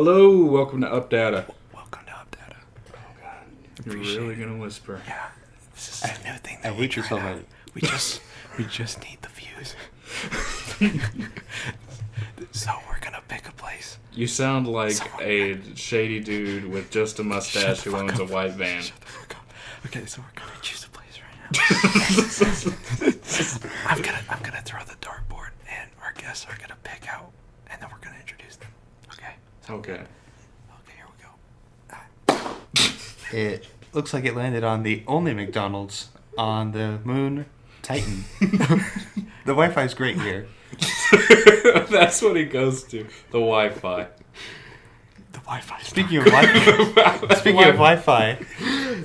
Hello, welcome to Updata. Welcome to Updata. Oh God, you're really gonna whisper? Yeah, this is a new thing. I hate yourself already. We just need the views. So we're gonna pick a place. You sound like a shady dude with just a mustache who owns a white van. Shut the fuck up. Okay, so we're gonna choose a place right now. I'm gonna throw the dartboard, and our guests are gonna pick out, and then we're gonna introduce them. Okay. Okay. Okay, here we go. It looks like it landed on the only McDonald's on the moon, Titan. The Wi-Fi is great here. That's what he goes to. The Wi-Fi. The Wi-Fi. Speaking of Wi-Fi,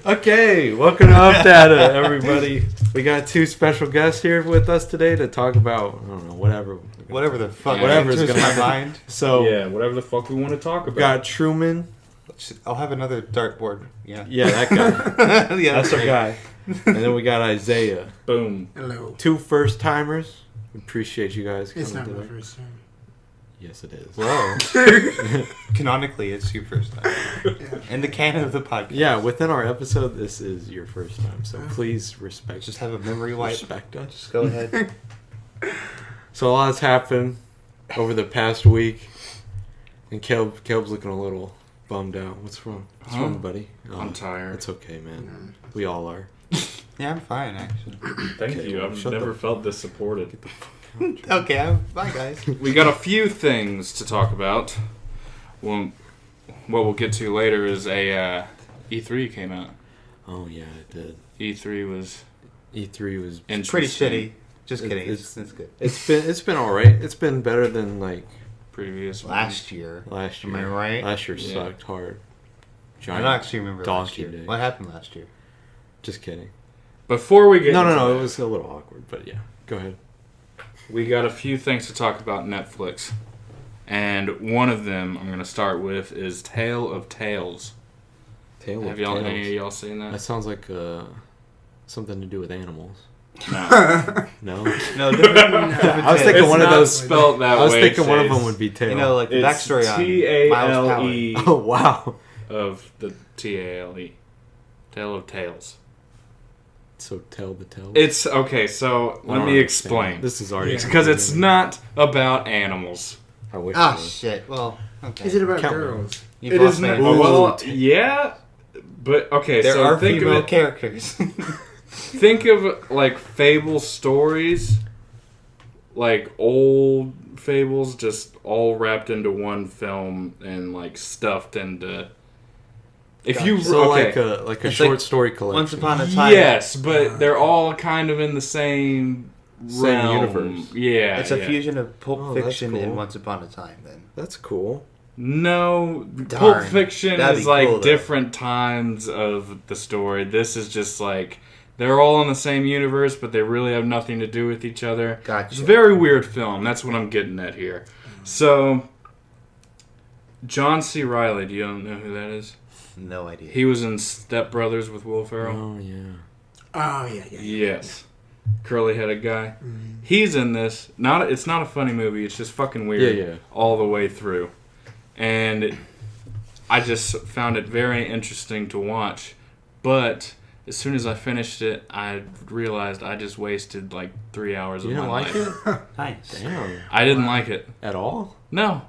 Okay, welcome to Updata, everybody. We got two special guests here with us today to talk about, I don't know, whatever whatever the fuck, Whatever's enters gonna my mind. So, Yeah, whatever the fuck we want to talk we about. got Truman. I'll have another dartboard. Yeah, Yeah, that guy. yeah, That's our guy. And then we got Isaiah. Boom. Hello. Two first-timers. We appreciate you guys coming It's not my today. first time. Yes, it is. Whoa. Canonically, it's your first time. Yeah. In the canon of the podcast. Yeah, within our episode, this is your first time. So please respect Just have a memory wipe. respect us. Just go ahead. So a lot has happened over the past week. And Caleb's looking a little bummed out. What's wrong? What's Huh? wrong, buddy? I'm tired. It's okay, man. We all are. Yeah, I'm fine, actually. Thank Okay, you. well, I've shut never the- felt this supported. Okay, bye, guys. We got a few things to talk about. Well, what we'll get to later is a E3 came out. Oh yeah, it did. E3 was E3 was. It's pretty interesting. shitty. Just It- kidding. it's- It's good. It's been all right. It's been better than like Previous Last year. last year. Am I right? Last year Yeah. sucked hard. I Giant. don't actually remember last donkey year. day. What happened last year? Just kidding. Before we get into No. that, It was a little awkward, but yeah. Go ahead. we got a few things to talk about Netflix. And one of them I'm going to start with is Tale of Tales. Tale Have of y'all, Tales. any of y'all seen That that? sounds like something to do with animals. No. No. No, different. I was thinking It's one of not those. spelled that way. I was thinking one of Chase. them would be tail. You know, like the It's backstory on Miles Power. T-A-L-E Oh wow. of the T-A-L-E. Tale of Tales. So tell the tale. It's, okay, so I let don't me understand. explain. This is already Because it's not about animals. I wish. Ah, it was. shit. Well, okay. Is it about Count girls? You've It lost is me. not. Ooh. Well, yeah, but okay. There so are think female of it. characters. Think of like fable stories, like old fables, just all wrapped into one film and like stuffed into. If you So okay, like a It's short like story collection. Once upon a time. yes, but they're all kind of in the same realm. universe. Yeah, It's a yeah. fusion of Pulp Oh, that's Fiction cool. and Once Upon a Time, then. That's cool. No, Pulp Darn. Fiction That'd is be like cool, though. different times of the story. This is just like they're all in the same universe, but they really have nothing to do with each other. Gotcha. It's a very weird film. That's what I'm getting at here. So, John C. Reilly, do you know who that is? No idea. He was in Step Brothers with Will Ferrell. Oh yeah. Oh, yeah. Yes, curly-headed guy. Mm. He's in this. It's not a funny movie. It's just fucking weird. Yeah. All the way through. And I just found it very interesting to watch. But as soon as I finished it, I realized I just wasted like 3 hours You of didn't my like life. it? Nice. Damn. I didn't like it. At all? No.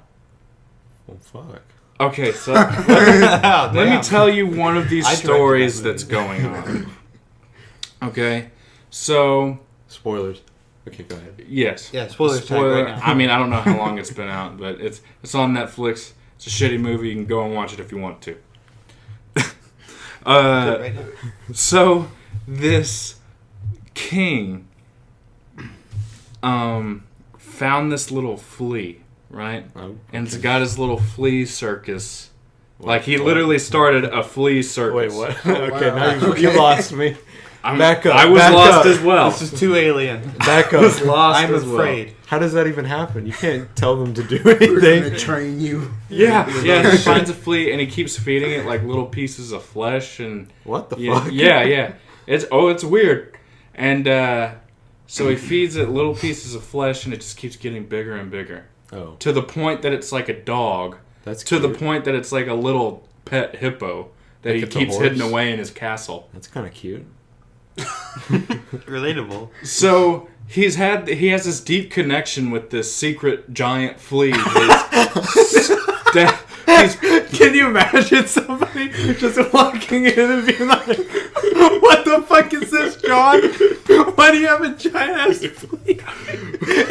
Well, fuck. Okay, so Let let me tell you one of these I directed stories that movie. that's going on. Okay, so Spoilers. Okay, go ahead. yes. Yeah, spoilers time Spoiler. right now. I mean, I don't know how long it's been out, but it's on Netflix. It's a shitty movie. You can go and watch it if you want to. Right now. So this king found this little flea, right? Oh, And it's got his little flea circus. Like he literally started a flea circus. Wait, what? Oh, Okay, wow. now you lost me. I'm- Back up, I was back lost up. as well. This is too alien. Back I was up. lost I'm as well. afraid. How does that even happen? You can't tell them to do We're going to anything. train you. Yeah, yeah. He finds a flea and he keeps feeding it like little pieces of flesh and What the yeah, fuck? yeah. It's weird. And so he feeds it little pieces of flesh and it just keeps getting bigger and bigger Oh. to the point that it's like a dog That's to the cute. point that it's like a little pet hippo that Like he it's a keeps horse? hidden away in his castle. That's kind of cute. Relatable. So he has this deep connection with this secret giant flea. Can you imagine somebody just walking in and being like, "What the fuck is this, John? Why do you have a giant ass flea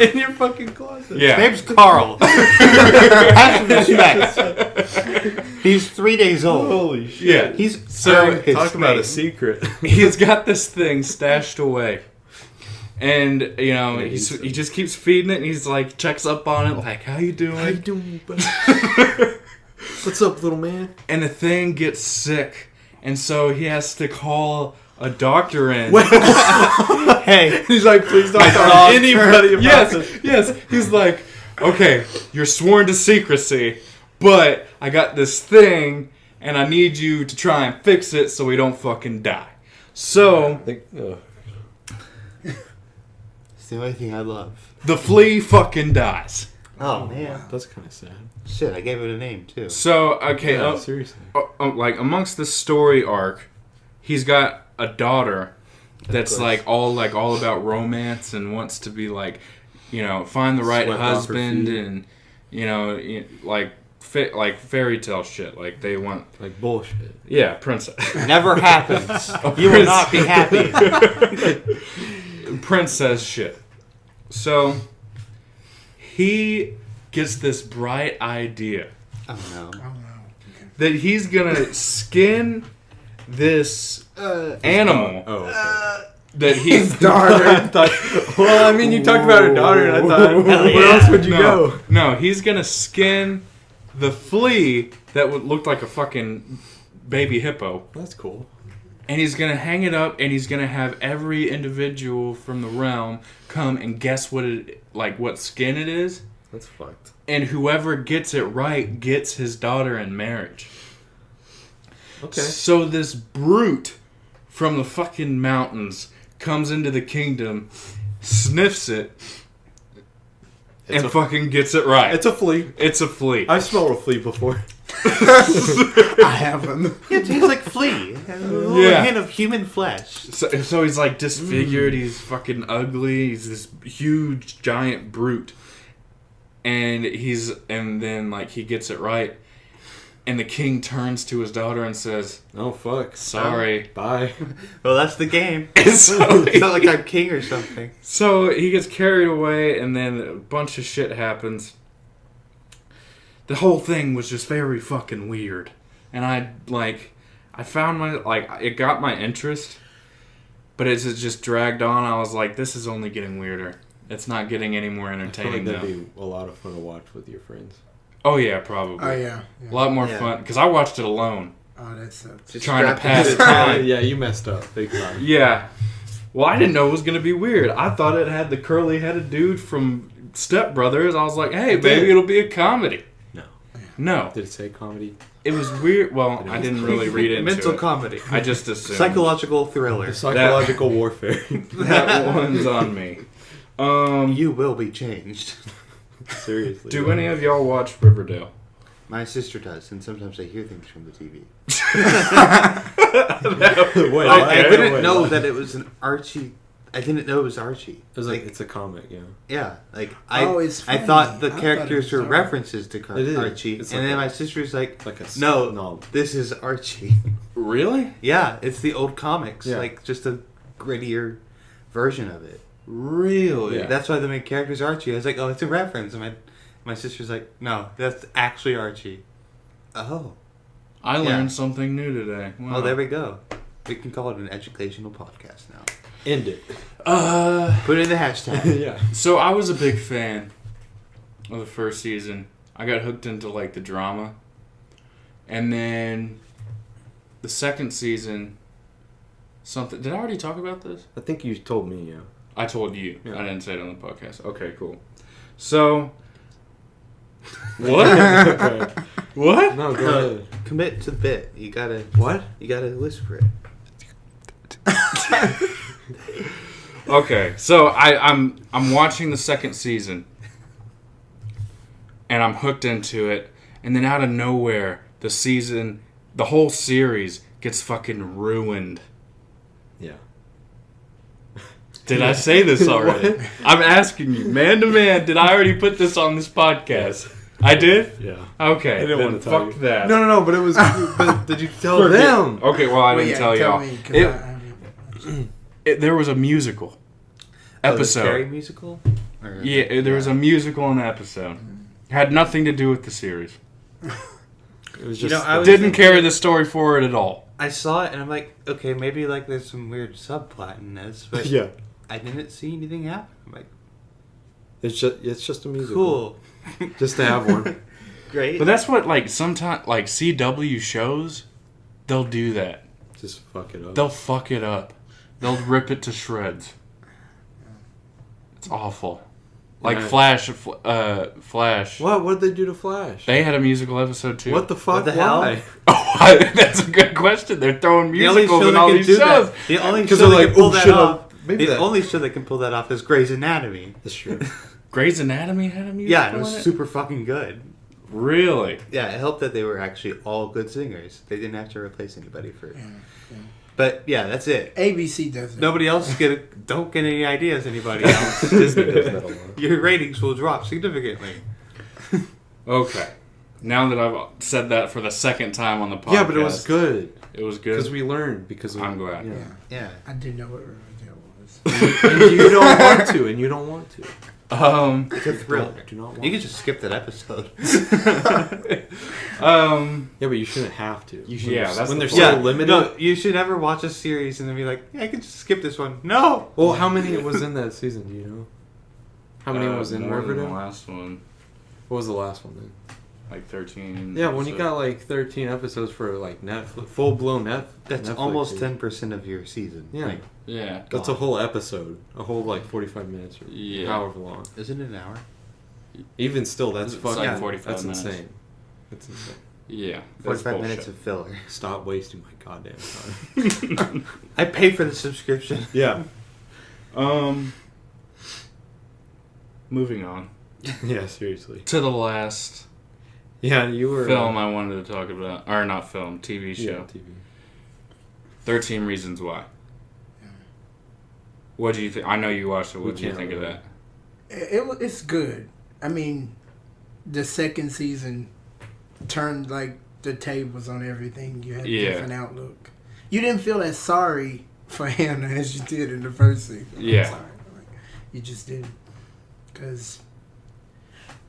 in your fucking closet?" Yeah. Name's Carl. Have some respect. He's 3 days old. Holy shit! Yeah. He's So, earned his Talk about a name. secret. He's got this thing stashed away. And, you know, he just keeps feeding it, and he's like, checks up on it, like, how you doing? How you doing, buddy? What's up, little man? And the thing gets sick, and so he has to call a doctor in. Hey, He's like, please don't My tell dog anybody about Yes, this. yes. He's like, okay, you're sworn to secrecy, but I got this thing, and I need you to try and fix it so we don't fucking die. So, it's the only thing I love. the flea fucking dies. Oh man, That's kind of sad. shit! I gave it a name too. So, okay, Yeah, seriously. like amongst the story arc, he's got a daughter that's course. like all about romance and wants to be like, you know, find the right Swept off her husband feet. and you know, like fairy tale shit. Like they want, Like bullshit. yeah, princess, Never happens. You will not be happy. princess shit. So he gets this bright idea Oh no. that he's gonna skin this animal Oh, okay. that he's I thought, well, I mean, you talked about her daughter, and I thought, where yeah. else would you go? No, he's gonna skin the flea that would look like a fucking baby hippo, That's cool. and he's gonna hang it up, and he's gonna have every individual from the realm come and guess what skin it is, That's fucked. and whoever gets it right gets his daughter in marriage. Okay. So this brute from the fucking mountains comes into the kingdom, sniffs it, It's and a- fucking gets it right. It's a flea. It's a flea. I've smelled a flea before. I have him. It tastes like flea. A little Yeah. hint of human flesh. So he's like disfigured, he's fucking ugly, he's this huge giant brute. And then like he gets it right. And the king turns to his daughter and says, Oh, fuck. sorry. Bye. Well, that's the game. And so, It's not like I'm king or something. so he gets carried away, and then a bunch of shit happens. The whole thing was just very fucking weird. And I found it got my interest, but as it just dragged on, I was like, this is only getting weirder. It's not getting any more I feel entertaining like now. that'd be a lot of fun to watch with your friends. Oh yeah, probably. Oh yeah. A lot more Yeah. fun, because I watched it alone. Oh, that sucks. Just Trying to strapped pass into the time. Yeah, you messed up big time. Yeah. Well, I didn't know it was going to be weird. I thought it had the curly-headed dude from Step Brothers. I was like, hey, It maybe did. it'll be a comedy. No. No. Did it say comedy? It was weird. Well, I didn't really read into Mental it. comedy. I just assumed. Psychological thriller. Psychological warfare. That one's on me. You will be changed. Seriously. Do any of y'all watch Riverdale? My sister does, and sometimes I hear things from the TV. Wait, I Okay. didn't wait, know what? that it was an Archie. I didn't know it was Archie. It's like it's a comic, yeah. Yeah, like It's I funny. thought the I thought it characters was were references to It is. Archie, It's and like then a- my sister's like, It's like a "No, this is Archie." Really? Yeah, it's the old comics, Yeah. like just a grittier version of it. Really? Yeah. That's why the main character's Archie. I was like, "Oh, it's a reference," and my sister's like, "No, that's actually Archie." Oh, I Yeah. learned something new today. Wow. well, there we go. We can call it an educational podcast now. End it. Put in the hashtag. Yeah. So I was a big fan of the first season. I got hooked into like the drama. And then the second season, something. Did I already talk about this? I think you told me, yeah. I told you. Yeah. I didn't say it on the podcast. Okay, cool. So. What? Okay. What? No, go No, ahead. commit to the bit. You gotta What? whisper it. Okay, so I'm watching the second season, and I'm hooked into it, and then out of nowhere, the whole series gets fucking ruined. Yeah. Did I say this already? I'm asking you, man to man, did I already put this on this podcast? I did? Yeah. Okay. I didn't then want to tell fuck you. that. No, but it was. But did you tell them? Okay, well, I didn't tell y'all. Me, 'cause There was a musical episode. Scary musical? Yeah, there was a musical in the episode. Had nothing to do with the series. It was You just. know, I was Didn't thinking- carry the story forward at all. I saw it and I'm like, okay, maybe like there's some weird subplot in this, but yeah. I didn't see anything happen. I'm like, It's just a musical. cool. Just to have one. Great. But that's what, like, sometimes, like, CW shows, they'll do that. Just fuck it up. They'll fuck it up. They'll rip it to shreds. It's awful. Like Yeah. Flash. What? What did they do to Flash? They had a musical episode too. What the fuck? What the hell? Why? Oh, that's a good question. They're throwing the only musicals show in that all can these do shows. that. The only 'Cause show they're that like, can pull oh, that shit, off. maybe The that- only show that can pull that off is Grey's Anatomy. That's true. Grey's Anatomy had a musical. Yeah, and it was in super fucking good. Really? Yeah, it helped that they were actually all good singers. They didn't have to replace anybody for it. But yeah, that's it. ABC does it. Nobody else don't get any ideas. Anybody else? Disney does that a lot. Your ratings will drop significantly. Okay. Now that I've said that for the second time on the podcast. Yeah, but it was good. It was good. Because we learned. Because I'm glad. Yeah. Yeah. I didn't know what Riverdale was. And you don't want to. And you don't want to. It's a thriller. Do not want You can just skip that episode. Yeah, but you shouldn't have to. Yeah, that's when the they're point. so limited. No, you should never watch a series and then be like, yeah, I can just skip this one. No. Well, how many was in that season? Do you know? How many was in more than Riverdale? the last one. What was the last one then? Like 13. Yeah, when you episodes. got like 13 episodes for like Netflix, full blown That's Netflix, almost dude. 10% of your season. Yeah. Like, Yeah. That's a whole episode, a whole like 45 minutes or Yeah. however long. isn't it an hour? Even still, that's It's fucking. like 45 that's minutes. insane. That's insane. Yeah. 45 minutes of filler. Stop wasting my goddamn time. I pay for the subscription. Yeah. Moving on Yeah, seriously. to the last Yeah, you were film I wanted to talk about, or not film, TV show. Yeah, TV. 13 Reasons Why. What do you think? I know you watched it. What do you can't think of really- that? It's good. I mean, the second season turned like the tables on everything. You had a Yeah. different outlook. You didn't feel as sorry for Hannah as you did in the first season. I'm Yeah. sorry. Like, you just didn't. Because,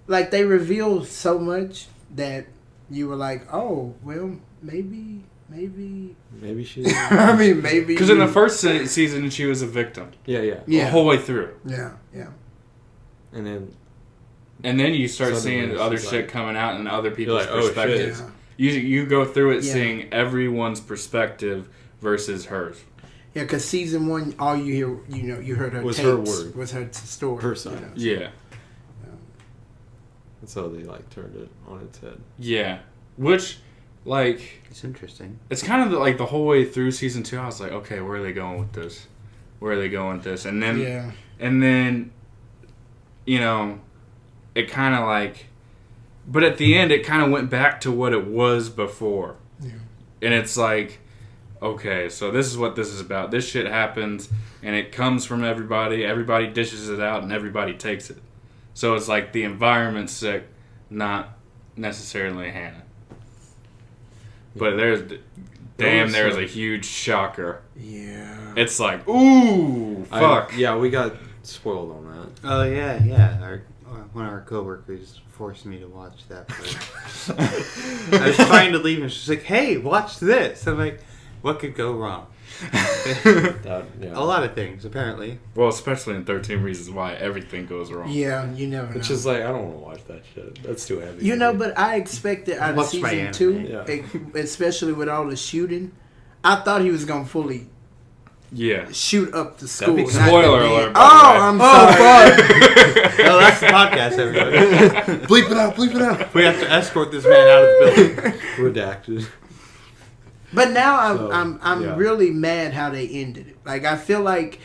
like, they revealed so much that you were like, oh, well, maybe. Maybe she. I mean, maybe. Because in the first season, she was a victim Yeah. the whole way through. Yeah. And then And then you start Suddenly seeing it's other just shit like- coming out and other people's like, oh, shit. perspectives. Yeah. You go through it Yeah. seeing everyone's perspective versus hers. Yeah, because season one, all you hear, you heard her Was tapes, her word. was her story, Her side. Yeah. that's how they like turned it on its head. Yeah. Which, like, It's interesting. it's kind of like the whole way through season 2, I was like, okay, where are they going with this? Where are they going with this? And then, Yeah, you know, it kind of like, but at the end, it kind of went back to what it was before. yeah, And it's like, okay, so this is what this is about. This shit happens, and it comes from everybody. Everybody dishes it out, and everybody takes it. So it's like the environment's sick, not necessarily Hannah. But there's a huge shocker. yeah. It's like, ooh, fuck. Yeah, we got spoiled on that. Oh, yeah. One of our coworkers forced me to watch that part. I was trying to leave and she's like, hey, watch this. I'm like, what could go wrong? That, yeah. A lot of things, apparently. Well, especially in 13 Reasons Why everything goes wrong. Yeah, you never Which know. is like, I don't want to watch that shit. That's too heavy. You know, but I expected out of Watch my season anime. 2, Yeah. especially with all the shooting, I thought he was going to fully Yeah. shoot up the school. be- not Spoiler the big- alert, by Oh, the way. I'm sorry. Oh, that's the podcast, everybody. bleep it out. We have to escort this man out of the building. Redacted. But now So, I'm yeah. really mad how they ended it. Like, I feel like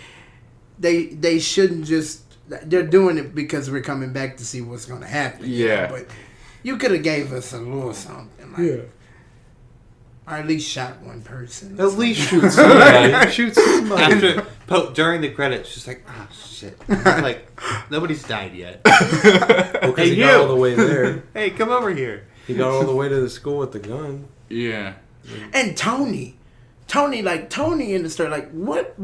they shouldn't just. They're doing it because we're coming back to see what's going to happen. Yeah. But You could have gave us a little something, like, or at least shot one person. At least shoot somebody. Shoot somebody. After, during the credits, just like, oh shit. Like, nobody's died yet. Because he got all the way there. Hey, come over here. He got all the way to the school with the gun. Yeah. And Tony in the story, like, what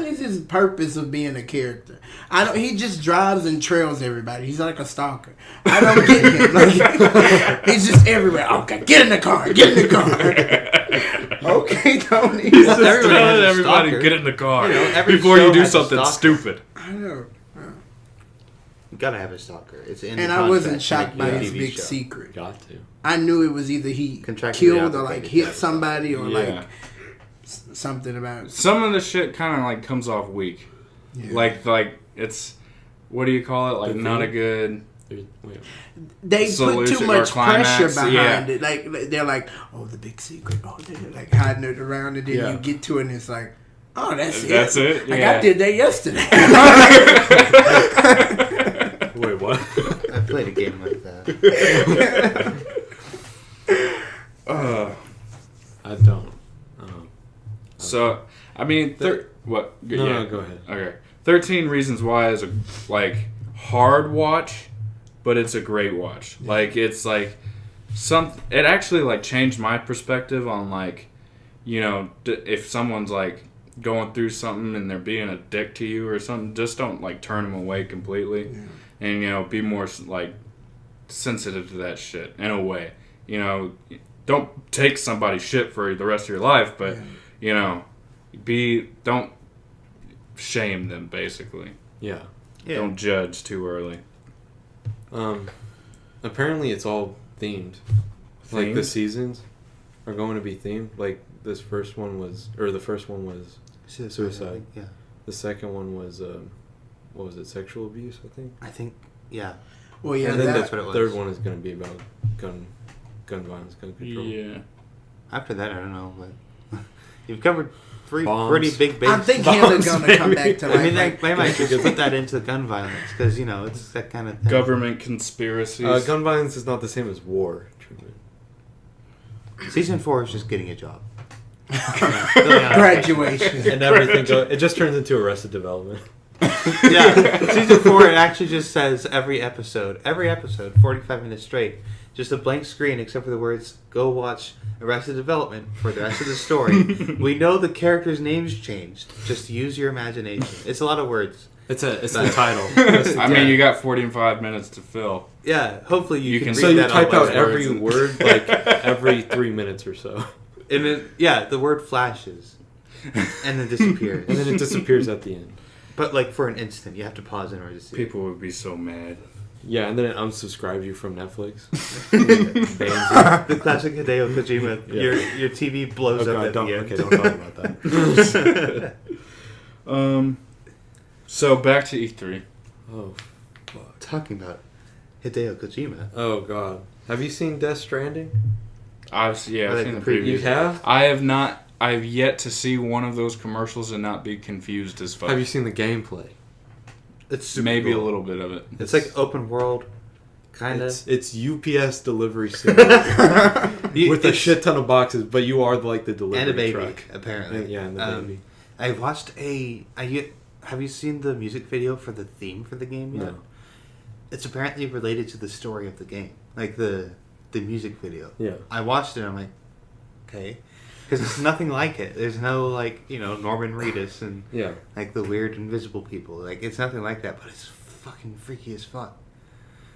is his purpose of being a character? He just drives and trails everybody. He's like a stalker. I don't get him. Like, he's just everywhere. Okay, get in the car. Okay, Tony. He's just telling everybody, get in the car. You know, every before show you do has a something stalker. stupid. I know. You gotta have a stalker. It's in the And I wasn't contract shocked to by make a his TV big show. secret. Got to. I knew it was either he Contractually killed or like obligated to hit have a somebody or Yeah. like something about. Some of the shit kind of like comes off weak. Yeah. Like it's, what do you call it? Like The not a thing? good. Wait. They put Solution too or much climax, pressure behind yeah. it. Like they're like, oh, the big secret. Oh, they're like hiding it around, and then Yeah. you get to it, and it's like, oh, that's it. That's it. Like Yeah. I did that yesterday. Wait, what? I played a game like that. I don't. So I mean, what? No, go ahead. Okay. 13 Reasons Why is a like hard watch, but it's a great watch. Yeah. Like it's like it actually like changed my perspective on like, you know, if someone's like going through something and they're being a dick to you or something, just don't like turn them away completely. Yeah. And you know, be more like sensitive to that shit in a way. You know, don't take somebody's shit for the rest of your life, but Yeah. you know, don't shame them basically. Yeah. Yeah. Don't judge too early. Apparently it's all themed. Like the Themed? seasons are going to be themed. Like the first one was Suicide. Yeah. The second one was what was it? Sexual abuse, I think. I think, yeah. Well, yeah, And then that's the what it was. third one is going to be about gun violence, gun control. Yeah. After that, I don't know, but you've covered three Bombs. pretty big bases. I think they're gonna come back to like. I mean, they might just put that into gun violence because, you know, it's that kind of thing. Government conspiracies. Gun violence is not the same as war, Truman. Season 4 is just getting a job. graduation. And everything it just turns into Arrested Development. Yeah, season 4, it actually just says every episode, 45 minutes straight, just a blank screen except for the words, go watch Arrested Development for the rest of the story. We know the characters' names changed. Just use your imagination. It's a lot of words. It's the title. I mean, you got 45 minutes to fill. Yeah, hopefully you can can- read So you that type all out by every words. word like every 3 minutes or so. And then, yeah, the word flashes. And then disappears. And then it disappears at the end. But, like, for an instant, you have to pause in order to see it. People would be so mad. Yeah, and then it unsubscribes you from Netflix. Bans The classic Hideo Kojima, Yeah. your TV blows you. up at don't the end. talk about that. So back to E3. Oh, Talking about Hideo Kojima. oh God. Have you seen Death Stranding? I've I seen like the the preview. previews. You have? I have not. I've yet to see one of those commercials and not be confused as fuck. Have you seen the gameplay? It's super Maybe cool. a little bit of it. It's like open world, kind of. It's UPS delivery system with a It's- shit ton of boxes, but you are like the delivery and a baby, truck. apparently. And, yeah, and the baby. I watched have you seen the music video for the theme for the game yet? No. It's apparently related to the story of the game, like the music video. Yeah. I watched it. I'm like, okay, because it's nothing like it. There's no like Norman Reedus and Yeah. like the weird invisible people. Like it's nothing like that, but it's fucking freaky as fuck.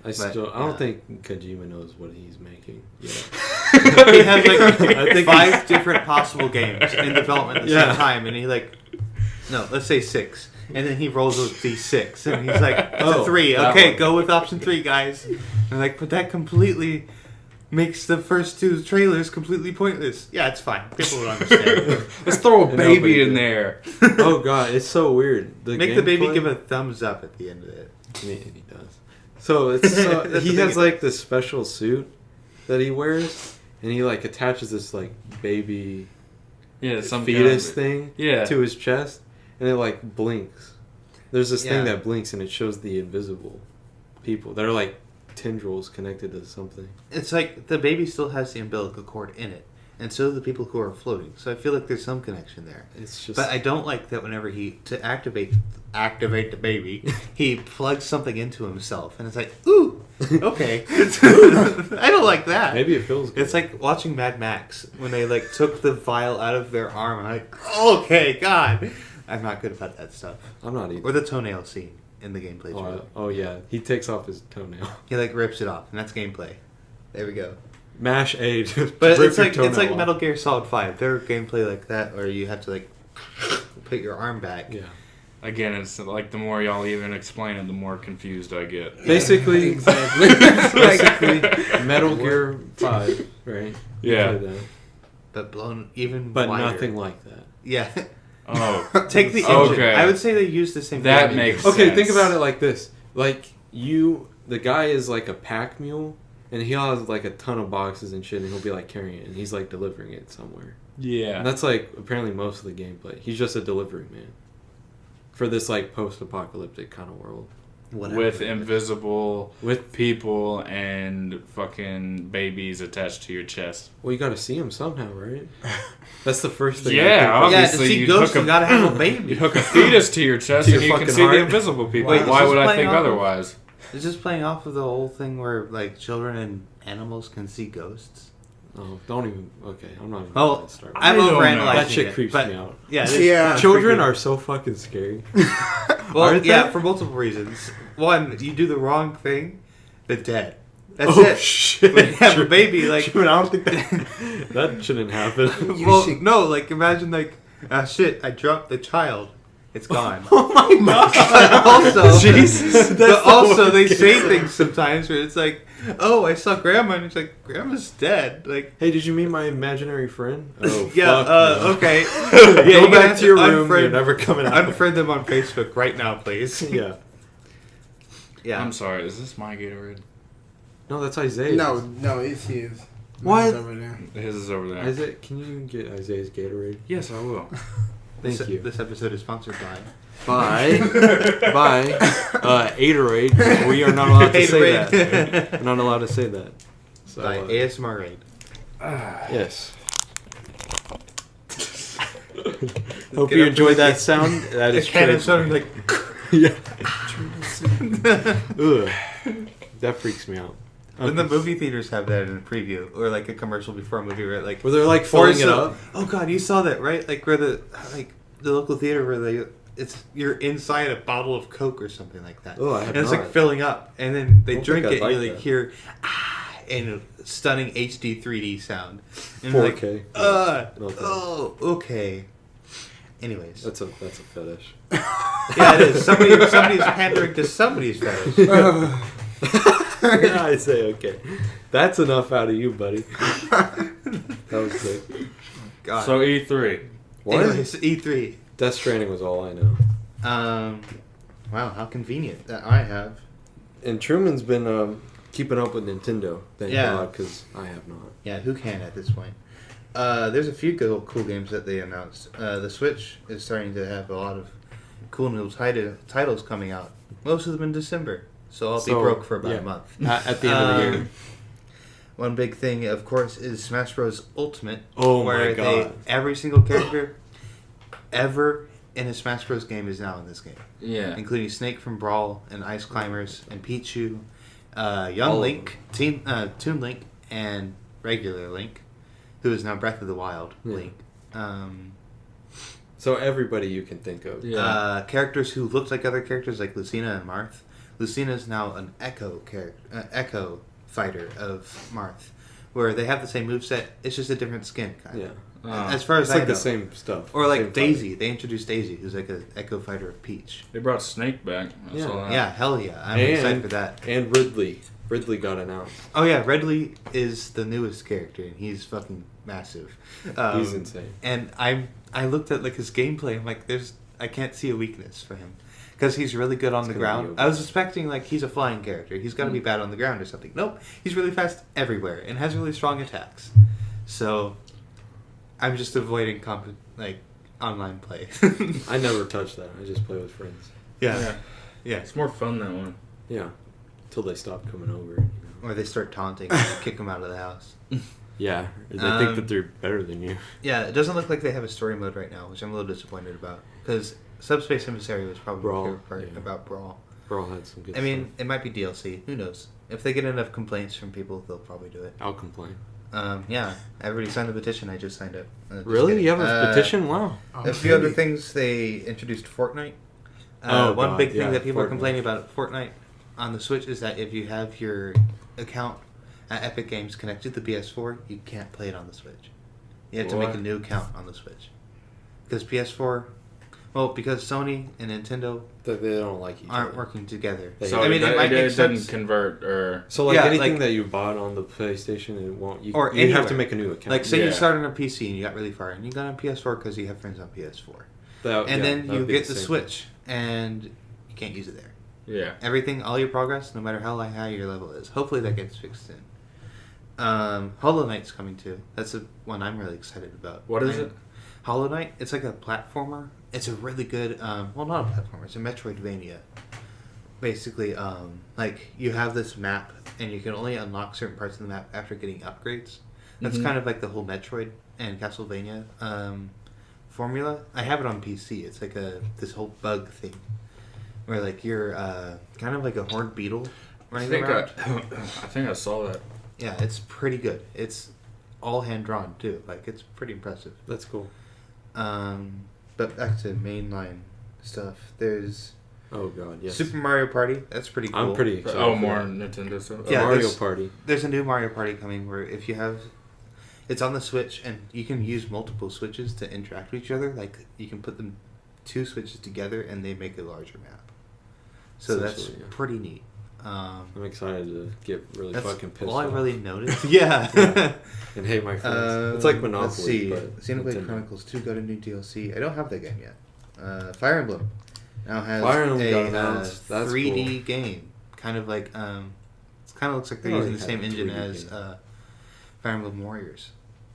I don't yeah. think Kojima knows what he's making. Yeah. He has like I think 5 different possible games in development at the Yeah. same time, and let's say 6, and then he rolls with D6, and he's like, it's a 3. that Okay, one. go with option 3, guys. And like, but that completely makes the first 2 trailers completely pointless. Yeah, it's fine. People will understand. Let's throw a Nobody baby in did. there. Oh God, it's so weird. Make the baby gameplay- give a thumbs up at the end of it. Yeah, he does. So it's That's he the has thing. like this special suit that he wears, and he like attaches this like baby Yeah, some fetus kind thing Yeah. to his chest, and it like blinks. There's this Yeah. thing that blinks, and it shows the invisible people. They're like tendrils connected to something. It's like the baby still has the umbilical cord in it, and so do the people who are floating. So I feel like there's some connection there. It's just. But I don't like that whenever to activate the baby, he plugs something into himself, and it's like, ooh, okay. I don't like that. Maybe it feels good. It's like watching Mad Max when they like took the vial out of their arm. I'm like, okay, God, I'm not good about that stuff. I'm not either. Or the toenail scene in the gameplay trailer. Oh yeah, he takes off his toenail. He like rips it off, and that's gameplay. There we go. Mash A to But rip it's your like toenail off. Metal Gear Solid 5. Their gameplay like that, where you have to like put your arm back. Yeah. Again, it's like the more y'all even explain it, the more confused I get. Basically, Exactly. Metal Gear 5, right? Yeah. You play that. But blown even But wider. nothing like that. Yeah. Oh, Take the engine. Okay. I would say they use the same That thing. makes Okay, sense. think about it like this. Like, the guy is like a pack mule, and he'll have like a ton of boxes and shit, and he'll be like carrying it, and he's like delivering it somewhere. Yeah. And that's like apparently most of the gameplay. He's just a delivery man. For this like post-apocalyptic kind of world. Whatever. With invisible With people and fucking babies attached to your chest. Well, you gotta see him somehow, right? That's the first thing. Yeah, I think of. Yeah, to obviously see you'd ghosts, hook you a- gotta have a baby. You hook a fetus to your chest To and your you can fucking see heart? the invisible people. Wait, Why is would this I playing think off of- otherwise? Is this playing off of the whole thing where like children and animals can see ghosts? Oh, don't even. Okay, I'm not even. Oh, gonna start. I'm I don't overanalyzing know. That shit it, creeps but me out. Yeah, it is Yeah. kinda Children creepy. are so fucking scary. Well, Aren't yeah, they? for multiple reasons. One, you do the wrong thing, they're dead. That's Oh, it. shit. When you have a baby, like, Truman, I don't think that shouldn't happen. You well, should- no, like imagine like, shit, I dropped the child. It's gone. Oh my god! also, Jesus, but that's also the they worst say case. things sometimes where it's like, oh, I saw grandma, and it's like, grandma's dead. Like, Hey, did you meet my imaginary friend? Oh, yeah, fuck no. okay. Yeah, you go back have to your to room. unfriend- You're never coming out. Unfriend them on Facebook right now, please. Yeah. Yeah. I'm sorry, is this my Gatorade? No, that's Isaiah. No, it's his. What? Mine's over there. His is over there. Isaiah, can you get Isaiah's Gatorade? Yes, I will. Thank this, you. This episode is sponsored by Bye. Bye. Atorade. We are not allowed to say that. Gatorade. We're not allowed to say that. So, by ASMR Raid. yes. Hope you enjoyed that sound. That is It's kind true. of sounding like. Yeah. Ugh. That freaks me out. When the movie theaters have that in a preview or like a commercial before a movie, right? Like Where they're like or filling it so- up. Oh god, you saw that, right? Like where the local theater where you're inside a bottle of Coke or something like that. Oh, I have and it's not. like filling up, and then they I don't drink think it, I'd and you like like that. hear and a stunning HD 3D sound. And you're 4K. like, Okay. oh, okay. Anyways, That's a fetish. yeah, it is. Somebody's pandering to somebody's fetish. Yeah, I say okay. That's enough out of you, buddy. That was sick. God. So E3. What? Anyways, E3. Death Stranding was all I know. Wow, how convenient that I have. And Truman's been keeping up with Nintendo. Thank Yeah. God, because I have not. Yeah, who can at this point? There's a few cool games that they announced. The Switch is starting to have a lot of cool new titles coming out. Most of them in December, so I'll be broke for about a month. At the end of the year. One big thing, of course, is Smash Bros. Ultimate. Oh where my God. every single character ever in a Smash Bros. Game is now in this game. Yeah. Including Snake from Brawl and Ice Climbers and Pichu, All Young of Link, Toon Link, and regular Link, who is now Breath of the Wild Yeah. Link. So everybody you can think of. Yeah. Characters who looked like other characters like Lucina and Marth. Lucina is now an Echo character, Echo fighter of Marth, where they have the same moveset. It's just a different skin, kind Yeah. of. As far as It's I like know. the same stuff. Or like Same Daisy. fight. They introduced Daisy, who's like an Echo fighter of Peach. They brought Snake back. I Yeah. saw that. Yeah, hell yeah. I'm excited for that. And Ridley. Ridley got announced. Oh yeah, Redley is the newest character, and he's fucking massive. He's insane. And I looked at like his gameplay. I'm like, I can't see a weakness for him because he's really good on the gonna ground. be I was expecting like he's a flying character. He's got to be bad on the ground or something. Nope, he's really fast everywhere and has really strong attacks. So I'm just avoiding online play. I never touch that. I just play with friends. yeah. It's more fun that one. Yeah. till they stop coming over. You know? Or they start taunting and kick them out of the house. Yeah, they think that they're better than you. Yeah, it doesn't look like they have a story mode right now, which I'm a little disappointed about. Because Subspace Emissary was probably Brawl, my favorite part yeah. about Brawl. Brawl had some good I mean, stuff. it might be DLC. Who knows? If they get enough complaints from people, they'll probably do it. I'll complain. Yeah, everybody signed the petition. I just signed it. Just Really? kidding. You have a petition? Wow. A few other things. They introduced Fortnite. One God, big thing yeah, that people are Fortnite. complaining about Fortnite on the Switch is that if you have your account at Epic Games connected to the PS4, you can't play it on the Switch. You have to make a new account on the Switch. Because PS4... Well, because Sony and Nintendo They don't like each aren't other. working together. So I mean, it might make it doesn't sense. convert or So like Yeah, anything like- that you bought on the PlayStation, it won't. You, Or you have anywhere. to make a new account. Like, say you Yeah. started on a PC and you got really far, and you got on PS4 because you have friends on PS4. That- And yeah, then that you would be get the same. Switch, and you can't use it there. yeah. Everything, all your progress, no matter how high your level is. Hopefully that gets fixed in. Hollow Knight's coming too. That's the one I'm really excited about. What is it? Hollow Knight. It's like a platformer. It's a really good, well, not a platformer. It's a Metroidvania. Basically, like you have this map, and you can only unlock certain parts of the map after getting upgrades. That's Mhm. kind of like the whole Metroid and Castlevania formula. I have it on PC. It's like this whole bug thing, where like you're kind of like a horned beetle I running think around. I think I saw that. Yeah, it's pretty good. It's all hand drawn too. Like it's pretty impressive. That's cool. But back to mainline stuff. There's Oh god, yes. Super Mario Party. That's pretty cool. I'm pretty excited. Oh, for more that. Nintendo stuff. Yeah, Mario there's- Party. There's a new Mario Party coming where if you have, it's on the Switch and you can use multiple Switches to interact with each other. Like you can put them two Switches together and they make a larger map. So that's Essentially, yeah. pretty neat. I'm excited to get really That's fucking pissed all I off really noticed. Yeah. and hate my friends. It's like Monopoly. Let's see. But Xenoblade Nintendo. Chronicles 2 got a new DLC. I don't have that game yet. Fire Emblem now has Fire Emblem got a announced. That's 3D cool. game. Kind of like, it kind of looks like they're They using the already same had a engine 3D as game. Fire Emblem Warriors.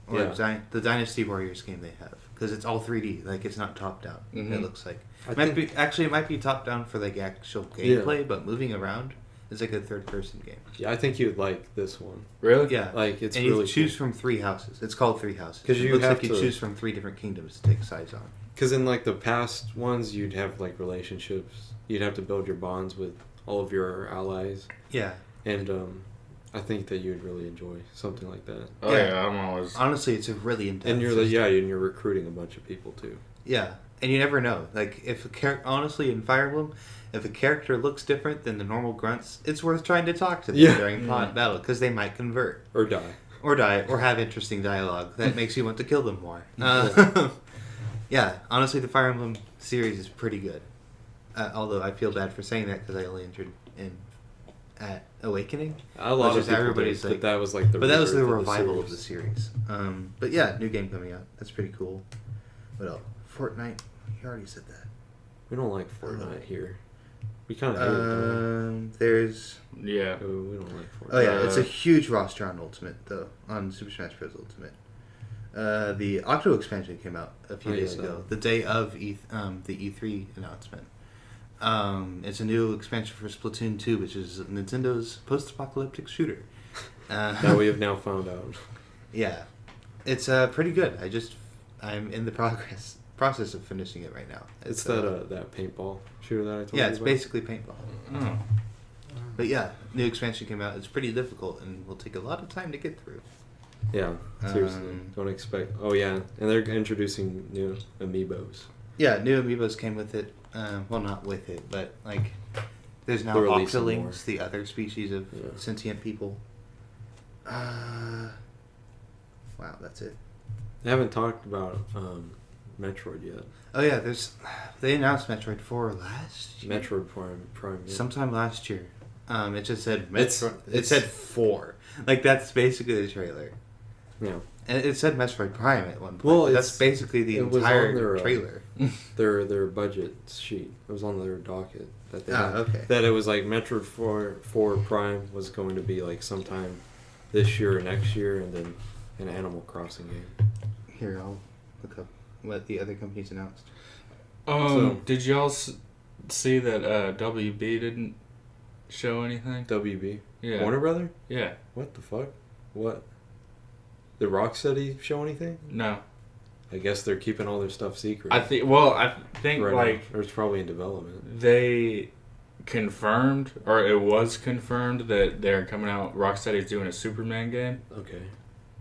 Or Yeah. the Dynasty Warriors game they have. Because it's all 3D. Like, it's not top down. Mhm. It looks like. I It might think- be, actually, it might be top down for like actual gameplay, but moving around is like a third person game. Yeah, I think you'd like this one. Really? Yeah. Like it's and really you choose cool. from 3 houses. It's called 3 houses. 'Cause It you looks have like you to- choose from 3 different kingdoms to take sides on. Because in like the past ones, you'd have like relationships. You'd have to build your bonds with all of your allies, Yeah. and I think that you'd really enjoy something like that. Oh Yeah. yeah, I'm always. Honestly, it's a really intense. And you're like, system. yeah, and you're recruiting a bunch of people too. Yeah, and you never know. Like if a honestly in Fire Emblem, if a character looks different than the normal grunts, it's worth trying to talk to them Yeah. during battle because they might convert Or die. or die or have interesting dialogue that makes you want to kill them more. Yeah, honestly, the Fire Emblem series is pretty good. Although I feel bad for saying that because I only entered in at Awakening. A lot Which of is people everybody's, did, like- but that was like the. But that was the rebirth revival of the series. series. But yeah, new game coming out. That's pretty cool. What else? Fortnite. You already said that. We don't like Fortnite here. We kind of hate it. There's. Yeah. Though. We don't like Fortnite. Oh yeah, it's a huge roster on Ultimate though. On Super Smash Bros. Ultimate. The Octo expansion came out a few Oh, yeah, days that ago, one. the day of the E3 announcement. It's a new expansion for Splatoon 2, which is Nintendo's post-apocalyptic shooter. That we have now found out. Yeah, it's pretty good. I'm in the process of finishing it right now. It's that paintball shooter that I told you Yeah, about. it's basically paintball. Oh. But yeah, new expansion came out. It's pretty difficult and will take a lot of time to get through. Yeah, seriously. Um, Don't expect. Oh yeah, and they're introducing new amiibos. Yeah, new amiibos came with it. Well, not with it, but like there's now They're releasing octolings, the other species of Yeah. sentient people. Wow, that's it. They haven't talked about Metroid yet. Oh yeah, they announced Metroid 4 last year. Metroid Prime. Yeah. Sometime last year. It just said It's- Metroid. It it's- said 4. Like that's basically the trailer. Yeah. And it said Metroid Prime at one point. Well, That's it's- basically the it was entire on their, trailer. Their budget sheet. It was on their docket that they had. Okay. That it was like Metroid 4 Prime was going to be like sometime this year or next year, and then an Animal Crossing game. Here, I'll look up what the other companies announced. Did y'all see that WB didn't show anything? WB. Yeah. Warner Brother? Yeah. What the fuck? What? Did Rocksteady show anything? No. I guess they're keeping all their stuff secret. I think. Well, I think right like now. Or it's probably in development. they confirmed, or it was confirmed that they're coming out. Rocksteady's doing a Superman game, Okay.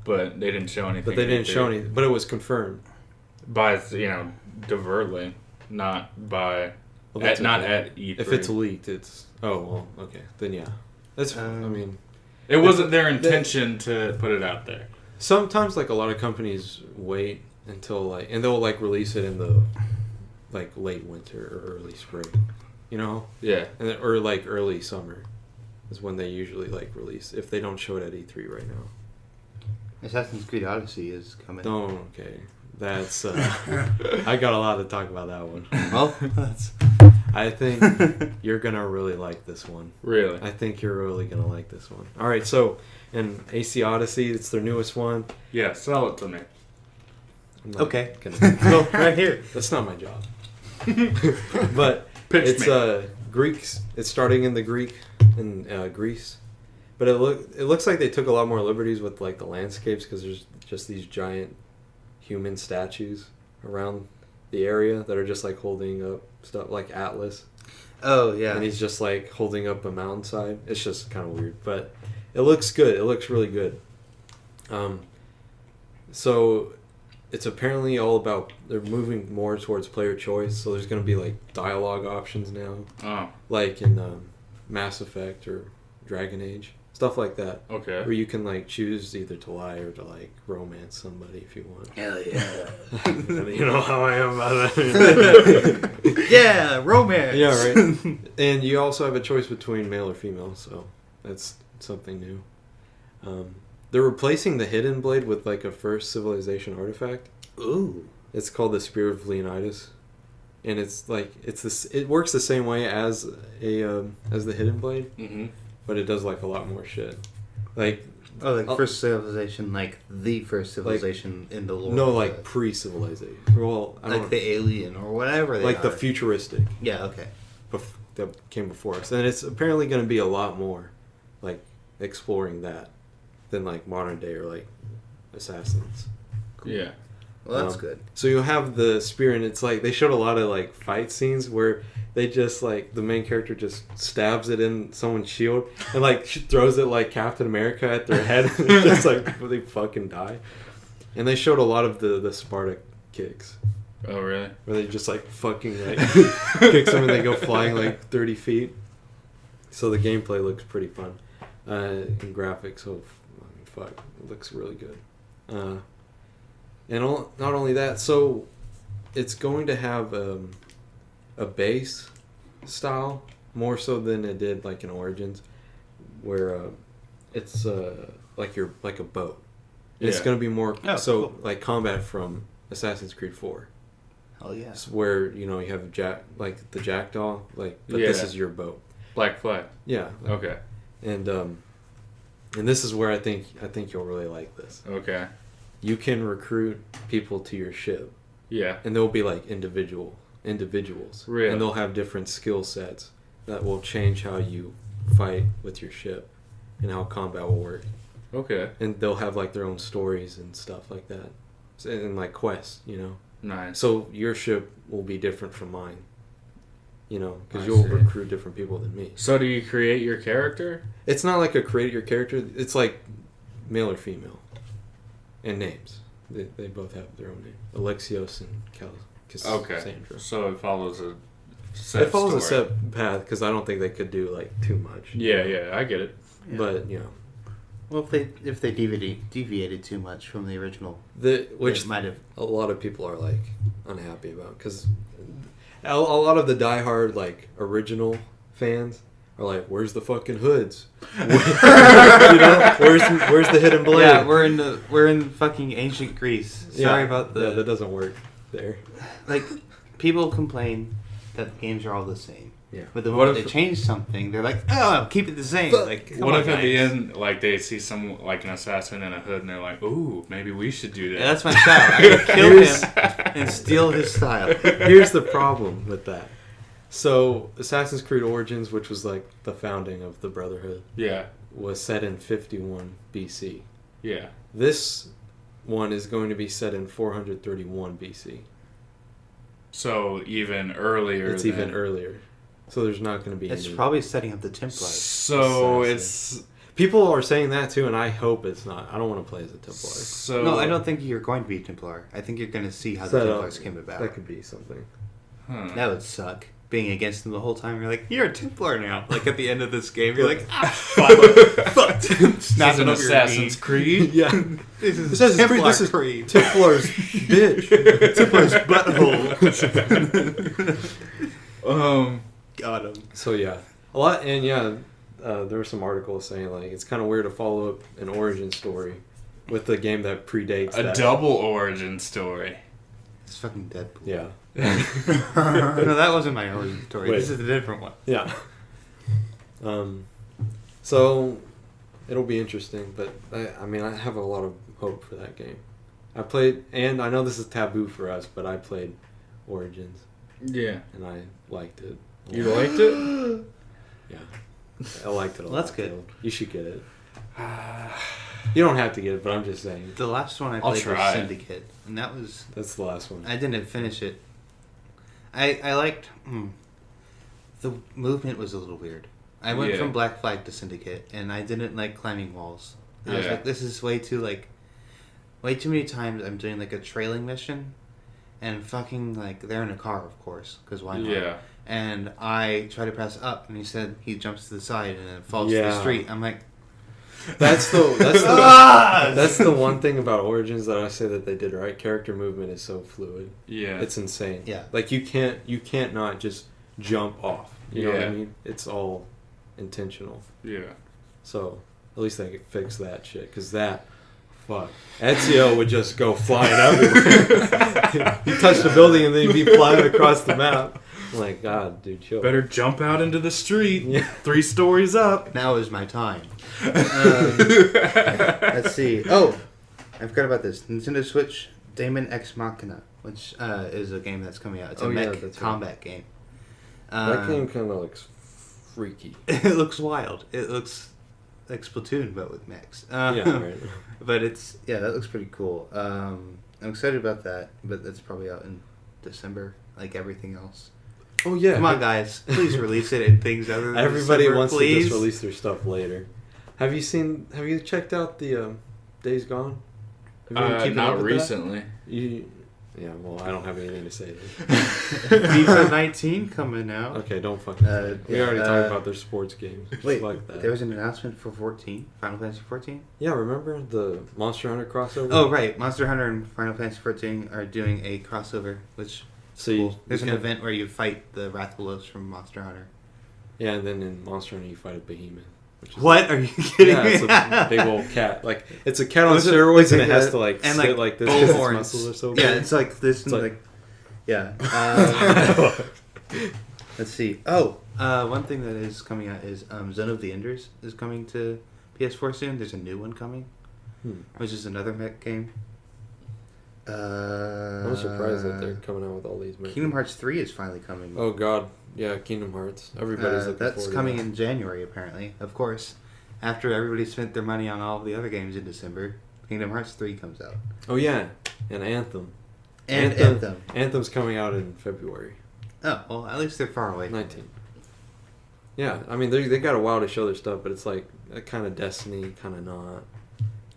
but they didn't show anything. But they didn't show anything. But it was confirmed. by divertly, not by Well, that's not okay. at E3. If it's leaked, it's well, okay, then yeah, that's. I mean, it wasn't their intention to put it out there. sometimes like a lot of companies wait until and they'll release it in the late winter or early spring, Yeah. and then, or early summer is when they usually release if they don't show it at E3 right now. Assassin's Creed Odyssey is coming. Oh, okay. That's I got a lot to talk about that one. Well, that's. I think you're gonna really like this one. Really? I think you're really gonna like this one. All right, so in AC Odyssey, it's their newest one. Yeah, sell it to me. I'm not Okay. gonna- Go right here. That's not my job. But Pitch it's me. Greeks. It's starting in Greece. But it looks like they took a lot more liberties with the landscapes because there's just these giant human statues around the area that are just holding up stuff like Atlas. Oh yeah. And he's just holding up a mountainside. It's just kind of weird, but it looks good. It looks really good. So it's apparently all about they're moving more towards player choice. So there's going to be dialogue options now, Oh, like in Mass Effect or Dragon Age, stuff like that. okay. Where you can choose either to lie or to romance somebody if you want. Hell yeah. You know how I am about that. Yeah, romance. Yeah, right. And you also have a choice between male or female, so that's something new. They're replacing the Hidden Blade with a first civilization artifact. Ooh. It's called the Spear of Leonidas, and it's this. It works the same way as the Hidden Blade, Mm-hmm. but it does a lot more shit. First civilization, the first civilization in the lore. No, pre-civilization. Well, I don't the alien or whatever they are. the futuristic. Yeah. Okay. That came before us, and it's apparently going to be a lot more exploring that than modern day or Assassins. Yeah. Well, that's good. So you have the spear, and it's they showed a lot of fight scenes where they just the main character just stabs it in someone's shield and she throws it like Captain America at their head, and it's just they fucking die. And they showed a lot of the Sparta kicks. Oh, really? Where they just fucking kick them and they go flying 30 feet. So the gameplay looks pretty fun. And graphics, fuck, it looks really good. And not only that, so it's going to have a base style more so than it did in Origins, where it's you're a boat. And it's Yeah. going to be more cool. combat from Assassin's Creed 4. Hell yeah. It's where you have the jackdaw, but Yeah. this is your boat. Black Flag. Yeah, Okay. and this is where I think you'll really like this. Okay. You can recruit people to your ship, Yeah. and they'll be individuals, Really? and they'll have different skill sets that will change how you fight with your ship and how combat will work. Okay. And they'll have their own stories and stuff like that, and quests, Nice. So your ship will be different from mine, because I you'll see. recruit different people than me. So do you create your character? It's not a create your character. It's male or female, and names. They both have their own name. Alexios and Okay. Cassandra. So it follows a set It follows story. a set path because I don't think they could do too much. Yeah, yeah, I get it. Yeah. But Well, if they deviated too much from the original, which it might have. a lot of people are unhappy about because a lot of the diehard original fans are where's the fucking hoods? Where's the hidden blade? Yeah, we're in fucking ancient Greece. Sorry about Yeah, that doesn't work there. People complain that the games are all the same. Yeah. But the What moment if- they change something, they're oh, keep it the same. But- Come What on, if at the guys. end, they see some an assassin in a hood, and they're like, "Ooh, maybe we should do that." Yeah, that's my style. I can kill him and steal his style. Here's the problem with that. So Assassin's Creed Origins, which was like the founding of the Brotherhood, Yeah. was set in 51 BC. Yeah. This one is going to be set in 431 BC. So even earlier. It's even earlier. So there's not going to be It's any... probably setting up the Templars. So Assassin. People are saying that too, and I hope it's not. I don't want to play as a Templar. So No, I don't think you're going to be Templar. I think you're going to see how the Set up. Templars came about. That could be something. Huh. That would suck. Being against them the whole time, you're like, you're a Templar now. Like at the end of this game, you're like, fuck. This is Snapping an up your Assassin's knee. Creed. Yeah. This is Assassin's Templar Creed, this is Creed. Templar's bitch. Templar's butthole. Got him. So yeah, a lot, and yeah, there were some articles saying like it's kind of weird to follow up an origin story with the game that predates A that. double origin story. It's fucking Deadpool. Yeah, No, that wasn't my origin story. Wait. This is a different one. yeah. So it'll be interesting, but I mean, I have a lot of hope for that game. I played, and I know this is taboo for us, but I played Origins, Yeah. and I liked it. You liked it? Yeah, I liked it a lot. That's good. Caleb. You should get it. You don't have to get it, but I'm just saying. The last one I I'll played was try. Syndicate, and that was That's the last one. I didn't finish it. I liked the movement was a little weird. I went Yeah. from Black Flag to Syndicate, and I didn't like climbing walls. I was Yeah. like, this is way too many times I'm doing like a trailing mission, and fucking like they're in a car, of course, because why not? Yeah. And I try to press up, and he said he jumps to the side and then falls to Yeah. the street. I'm like, That's the Ah! that's the one thing about Origins that I say that they did right. Character movement is so fluid. Yeah. It's insane. Yeah. Like you can't not just jump off. You know what I Yeah. mean? It's all intentional. Yeah. So at least they could fix that shit. Cause that, fuck, Ezio would just go flying everywhere. He'd touch the building and then he'd be flying across the map. I'm like, God, dude, chill. Better jump out into the street. Yeah. 3 stories up. now is my time. Let's see. Oh, I forgot about this. Nintendo Switch Daemon Ex Machina, which is a game that's coming out. It's a mech that's right. combat game. That game kind of looks freaky. It looks wild. It looks like Splatoon, but with mechs. Yeah, right. But that looks pretty cool. I'm excited about that, but that's probably out in December, like everything else. Oh yeah. Come on, guys, please release it in things other than Everybody December, wants please. to just release their stuff later. Have you checked out the Days Gone? Have you been keeping up Not with recently. that? Yeah, well, I don't have anything to say. FIFA 19 coming out. Okay, don't fucking say it. We already talked about their sports games. Wait, Fuck that. there was an announcement for 14, Final Fantasy 14? Yeah, remember the Monster Hunter crossover? Oh, right. Monster Hunter and Final Fantasy 14 are doing a crossover, which so you, there's you an can- event where you fight the Rathalos from Monster Hunter. Yeah, and then in Monster Hunter you fight a behemoth. Which is What? Are you kidding Yeah, me? it's a big old cat. Like it's a cat on Was it- steroids, and it like has a- to like and, sit like, like this bull because its horns. muscles are so Yeah, big. it's like this. It's and like- yeah. Let's see. Oh, one thing that is coming out is Zone of the Enders is coming to PS4 soon. There's a new one coming, which is another mech game. I'm surprised that they're coming out with all these. Kingdom Hearts 3 is finally coming. Oh God, yeah, Kingdom Hearts. Everybody's looking that's forward coming to that. in January, apparently. Of course, after everybody spent their money on all of the other games in December, Kingdom Hearts 3 comes out. Oh yeah, and Anthem. And Anthem. Anthem's coming out in February Oh, well, at least they're far away. 19th. Yeah, I mean they got a while to show their stuff, but it's like a kind of Destiny, kind of not.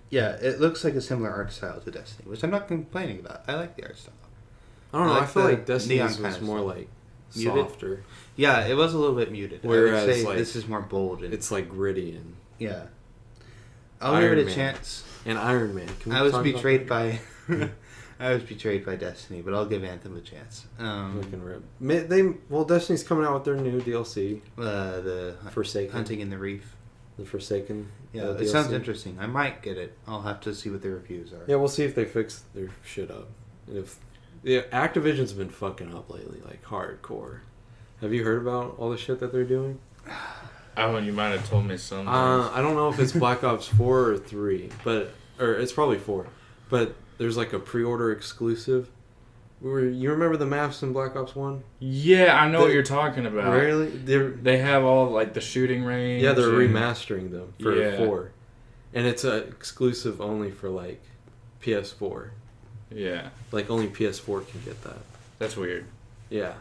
Yeah, it looks like a similar art style to Destiny, which I'm not complaining about. I like the art style. I don't know. I I like feel the like Destiny's neon was kind of more stuff. like Muted? softer. Yeah, it was a little bit muted. Whereas, I would say like, this is more bold. And, It's like gritty and yeah. I'll give Iron it a Man. chance. Iron Man. Can we I was talk about betrayed that? by... I was betrayed by Destiny, but I'll give Anthem a chance. Fucking rip. Destiny's coming out with their new DLC, The Forsaken. Hunting in the Reef. The Forsaken. Yeah, DLC. it sounds interesting. I might get it. I'll have to see what the reviews are. Yeah, we'll see if they fix their shit up. And if Activision's been fucking up lately, like hardcore. Have you heard about all the shit that they're doing? Oh, and you might have told me something. I don't know if it's Black Ops 4 or 3, or it's probably 4. But there's like a pre-order exclusive You remember the maps in Black Ops 1? Yeah, I know what you're talking about. Really? They have all like the shooting range. Yeah, they're and- remastering them for Yeah. 4. And it's exclusive only for like PS4. Yeah, Like only PS4 can get that. that's weird. Yeah.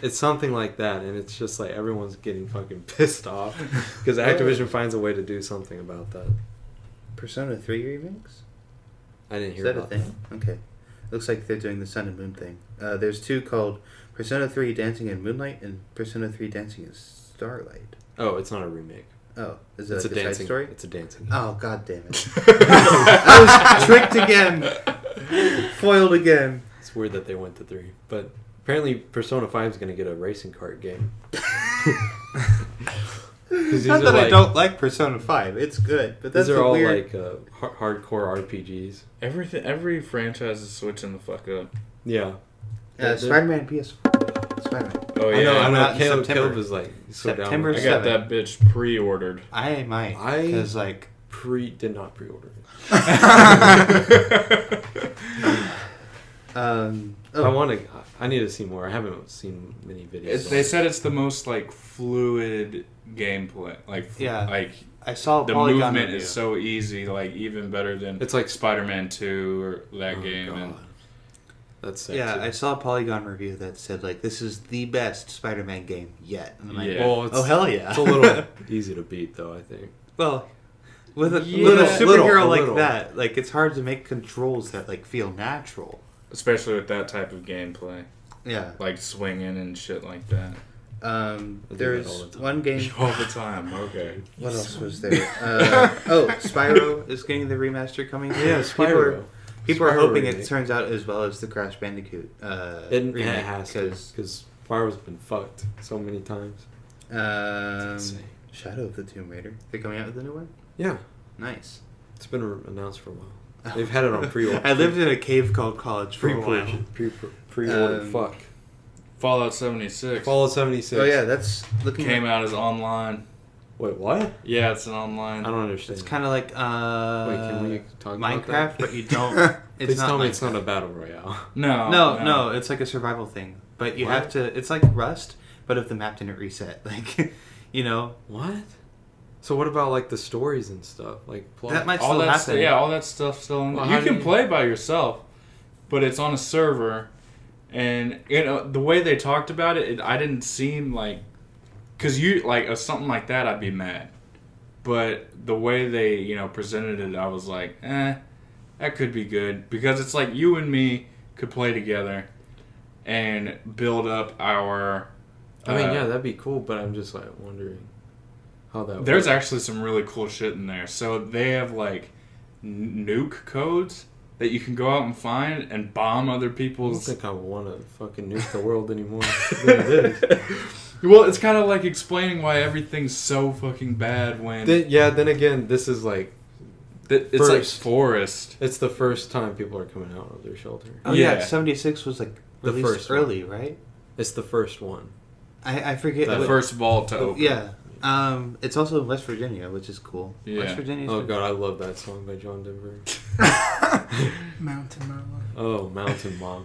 It's something like that, and it's just like everyone's getting fucking pissed off because Activision finds a way to do something about that. Persona 3 remakes? I didn't Is hear that a about thing? Okay. Looks like they're doing the Sun and Moon thing. There's 2 called Persona 3 Dancing in Moonlight and Persona 3 Dancing in Starlight. Oh, it's not a remake. Oh, is it It's like a a side dancing story? It's a dancing. Oh, god damn it. I was tricked again. Foiled again. It's weird that they went to 3, but apparently Persona 5 is going to get a racing kart game. 'Cause these Not are that I like- don't like Persona 5. It's good, but that's These are a all weird... like hardcore RPGs. Every franchise is switching the fuck up. Yeah. They're- Spider-Man PS4. Spider-Man. Oh I yeah, know. I I'm know. out in Caleb September. is like so down September with I that. got 7. that bitch pre-ordered. I might. I- Because, like... Did not pre-order it. I need to see more. I haven't seen many videos. They said it's the most like fluid gameplay. Like Yeah. like I saw a the Polygon movement review. is so easy. Like even better than It's like Spider-Man 2 or that Oh, game. And God. That's sick Yeah, too. I saw a Polygon review that said, like, this is the best Spider-Man game yet. And I'm like, Yeah. Well, it's, oh, hell yeah. it's a little easy to beat, though. I think. Well, with a Yeah. superhero A like little. that, like, it's hard to make controls that, like, feel natural. especially with that type of gameplay, Yeah. like swinging and shit like that. do that all There's the time. one game... All the time. Okay. What else was there? Spyro is getting the remaster coming. Yeah, Spyro. People are Spyro hoping remake. it turns out as well as the Crash Bandicoot It remake. has to, because Spyro's been fucked so many times. It's insane. Shadow of the Tomb Raider. They're coming out with a new one? Yeah, Nice. it's been announced for a while. They've had it on pre-order. I lived in a cave called college for a while. Pre-order. Um, Fuck. Fallout 76 Fallout 76. Oh yeah, that's looking came like, out as online. Wait, what? Yeah, it's an online. I don't understand. it's kind of like Wait, can we talk about Minecraft, that? but you don't. It's Please not tell me Minecraft. it's not a battle royale. No, No, it's like a survival thing. But you What? have to. It's like Rust, but if the map didn't reset, like, you know, What? So what about like the stories and stuff? Like plot? that might all still that happen. yeah, all that stuff still. In Well, you how can do you- play by yourself, but it's on a server, and you know the way they talked about it, I didn't seem like, cause you like something like that, I'd be mad, but the way they presented it, I was like, that could be good because it's like you and me could play together, and build up our. I mean, yeah, that'd be cool, but I'm just like wondering how that. There's works. actually some really cool shit in there. So they have like nuke codes that you can go out and find and bomb other I don't people's. think I want to fucking nuke the world anymore than it is. Well, it's kind of like explaining why everything's so fucking bad when Then again, this is like it's like first. forest. it's the first time people are coming out of their shelter. Oh yeah, Yeah. 76 was like The released first one. early, right? It's the first one. I forget. The what- first vault to open. Yeah. It's also in West Virginia, which is cool. Yeah. West Virginia. Oh god, I love that song by John Denver. Mountain Mama. Oh, Mountain Mama.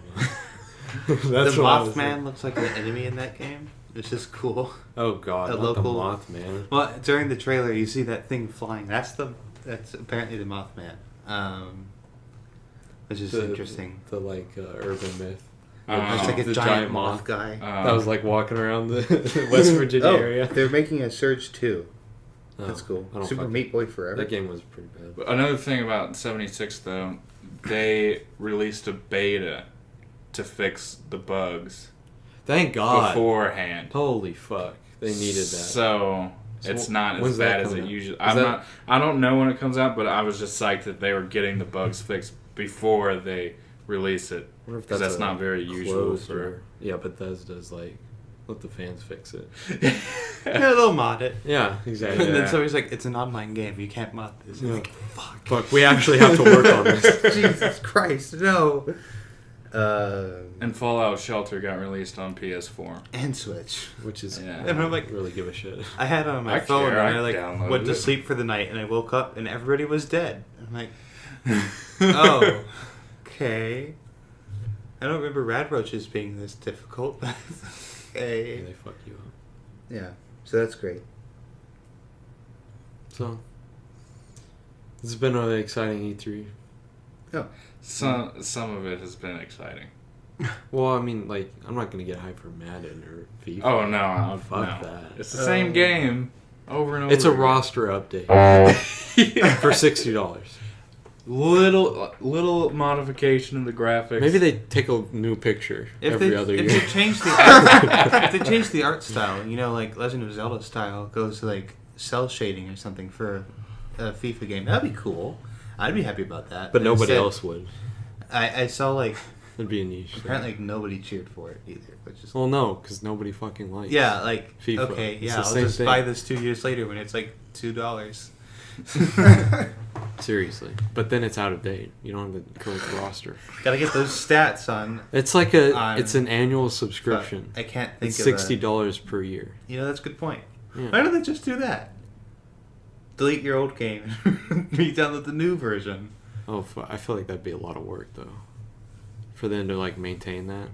The That's what I was Mothman like. looks like an enemy in that game. It's just cool. Oh god, a not local- the Mothman. Well, during the trailer, you see that thing flying. That's apparently the Mothman. Which is interesting. The like urban myth. It's like a the giant moth guy. That was like walking around the West Virginia area. They're making a Surge 2. Oh, That's cool. I don't Super fucking- Meat Boy Forever. That game was pretty bad. But another thing about 76 though, they released a beta to fix the bugs Thank God. beforehand. Holy fuck. They needed that. So it's So not as when's that bad as coming it out? usually. Is I don't know when it comes out, but I was just psyched that they were getting the bugs fixed before they release it. I wonder if Because that's a not very usual closed for. or- Yeah, Bethesda's like, let the fans fix it. Yeah, they'll mod it. Yeah, exactly. And Yeah. then somebody's like, it's an online game. You can't mod this. You're Yeah. like, fuck. Fuck, we actually have to work on this. Jesus Christ, no. And Fallout Shelter got released on PS4. And Switch. Which is, Yeah. I And I'm don't like- really give a shit. I had it on my I phone care, and I I like downloaded went to it. sleep for the night and I woke up and everybody was dead. I'm like, oh, okay. I don't remember rad roaches being this difficult. Yeah, Hey. they fuck you up. Yeah, so that's great. So, this has been an exciting E3. Some of it has been exciting. Well, I mean, like, I'm not going to get hyped for Madden or FIFA. Oh no, Fuck no. that. It's the same game over and over. It's a again. roster update for $60. Little modification of the graphics. Maybe they take a new picture every other year. If they change the art, if they change the art style, you know, like Legend of Zelda style goes to like cell shading or something for a FIFA game, that'd be cool. I'd be happy about that. But nobody instead, else would. I saw like It'd be a niche. apparently like, nobody cheered for it either, which is Well, no, because nobody fucking likes. yeah, like FIFA. okay, It's yeah, the I'll same just thing. buy this 2 years later when it's like $2. Seriously. But then it's out of date. You don't have the correct roster. Gotta get those stats on. It's like it's an annual subscription. I can't think It's of $60 per year. You know, that's a good point. Yeah. Why don't they just do that? Delete your old game, re-download the new version. Oh, I feel like that'd be a lot of work though, for them to like maintain that.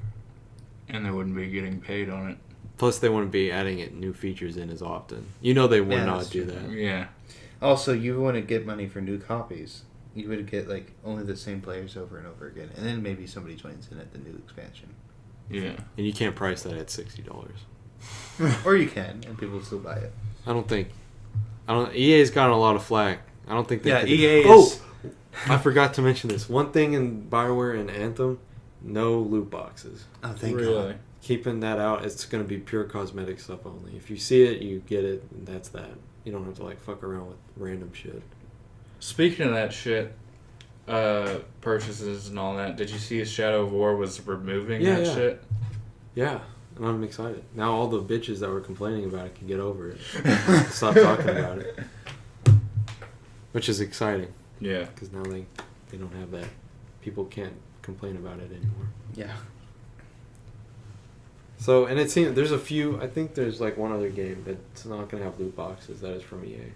and they wouldn't be getting paid on it. Plus, they wouldn't be adding new features in as often. You know, they would Yeah, not that's do true. that. Yeah. Also, you wouldn't get money for new copies. You would get like only the same players over and over again, and then maybe somebody joins in at the new expansion. Yeah. And you can't price that at $60. Or you can, and people will still buy it. EA's gotten a lot of flack. I don't think they. Yeah, could- EA Oh, is. I forgot to mention this. One thing in BioWare and Anthem, no loot boxes. Oh, thank really? God. Keeping that out, it's going to be pure cosmetic stuff only. If you see it, you get it, and that's that. You don't have to like fuck around with random shit. Speaking of that shit, purchases and all that, did you see Shadow of War was removing Yeah, that yeah. shit? Yeah, and I'm excited. Now all the bitches that were complaining about it can get over it. Stop talking about it. Which is exciting, Yeah. because now they don't have that. People can't complain about it anymore. Yeah. So, and it seems there's a few. I think there's like one other game that's not gonna have loot boxes. That is from EA.